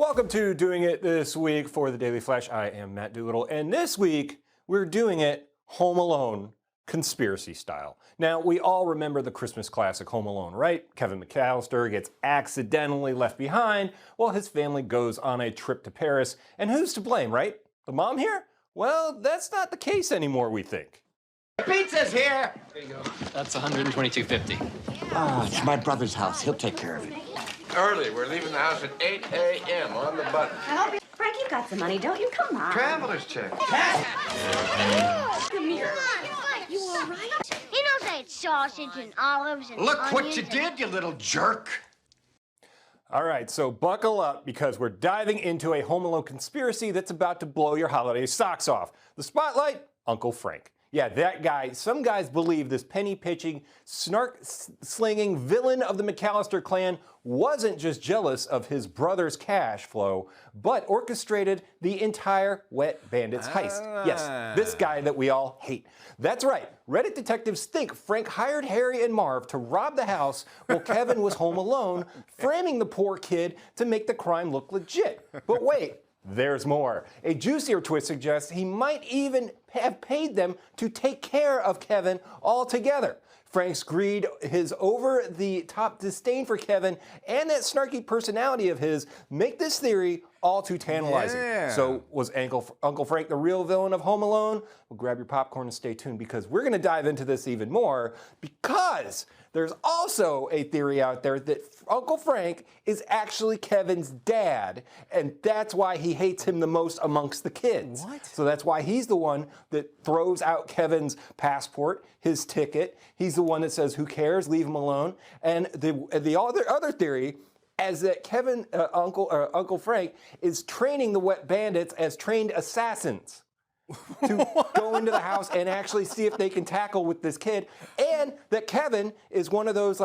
Welcome to Doing It This Week for the Daily Flash. I am Matt Doolittle, and this week we're doing it Home Alone conspiracy style. Now, we all remember the Christmas classic Home Alone, right? Kevin McAllister gets accidentally left behind while his family goes on a trip to Paris. And who's to blame, right? The mom here? Well, that's not the case anymore, we think. Pizza's here! There you go. That's $122.50. Oh, it's my brother's house. He'll take care of it. Early. We're leaving the house at 8 a.m. on the button. Frank, you got some money, don't you? Come on. Traveler's check. Come here. You all right? He knows I ate sausage and olives and Look what onions you did, you little jerk. All right, so buckle up because we're diving into a Home Alone conspiracy that's about to blow your holiday socks off. The spotlight, Uncle Frank. Yeah, that guy. Some guys believe this penny-pitching, snark-slinging villain of the McAllister clan wasn't just jealous of his brother's cash flow, but orchestrated the entire Wet Bandits heist. Yes, this guy that we all hate. That's right. Reddit detectives think Frank hired Harry and Marv to rob the house while Kevin was home alone, framing the poor kid to make the crime look legit. But wait. There's more. A juicier twist suggests he might even have paid them to take care of Kevin altogether. Frank's greed, his over-the-top disdain for Kevin, and that snarky personality of his make this theory all too tantalizing. Yeah. So was Uncle Frank the real villain of Home Alone? Well, grab your popcorn and stay tuned because we're going to dive into this even more because there's also a theory out there that Uncle Frank is actually Kevin's dad, and that's why he hates him the most amongst the kids. What? So that's why he's the one that throws out Kevin's passport, his ticket. He's the one that says, "Who cares? Leave him alone." And the other theory is that Uncle Frank is training the Wet Bandits as trained assassins to go into the house and actually see if they can tackle with this kid, and that Kevin is one of those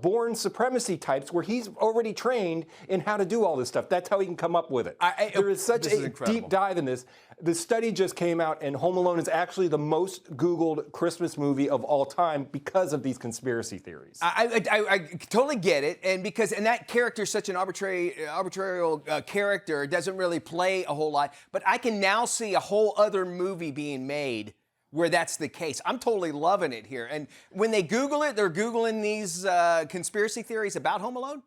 born supremacy types where he's already trained in how to do all this stuff. That's how he can come up with it. There is such a deep dive in this. The study just came out, and Home Alone is actually the most Googled Christmas movie of all time because of these conspiracy theories. I totally get it, and that character is such an arbitrary character, doesn't really play a whole lot. But I can now see a whole other movie being made where that's the case. I'm totally loving it here. And when they Google it, they're Googling these conspiracy theories about Home Alone?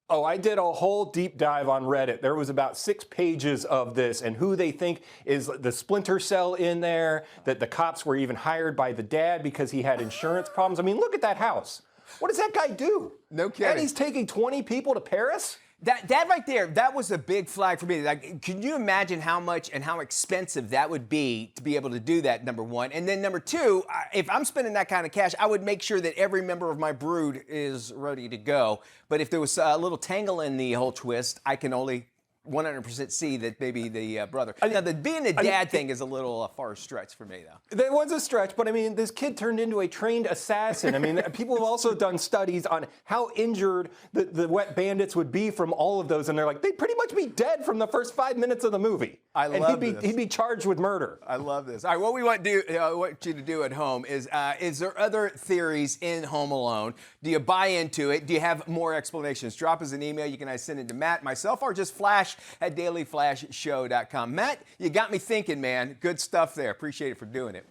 Oh, I did a whole deep dive on Reddit. There was about 6 pages of this and who they think is the Splinter Cell in there, that the cops were even hired by the dad because he had insurance problems. I mean, look at that house. What does that guy do? No kidding. And he's taking 20 people to Paris? That right there, that was a big flag for me. Like, can you imagine how much and how expensive that would be to be able to do that, number one? And then number two, if I'm spending that kind of cash, I would make sure that every member of my brood is ready to go. But if there was a little tangle in the whole twist, I can only 100% see that maybe the brother. Now, being the dad thing is a little far stretch for me, though. That was a stretch, but I mean, this kid turned into a trained assassin. I mean, people have also done studies on how injured the Wet Bandits would be from all of those, and they're like, they'd pretty much be dead from the first 5 minutes of the movie. He'd be charged with murder. I love this. All right, what we want you to do at home is there other theories in Home Alone? Do you buy into it? Do you have more explanations? Drop us an email. You can send it to Matt, myself, or just flash@dailyflashshow.com. Matt, you got me thinking, man. Good stuff there. Appreciate it for doing it.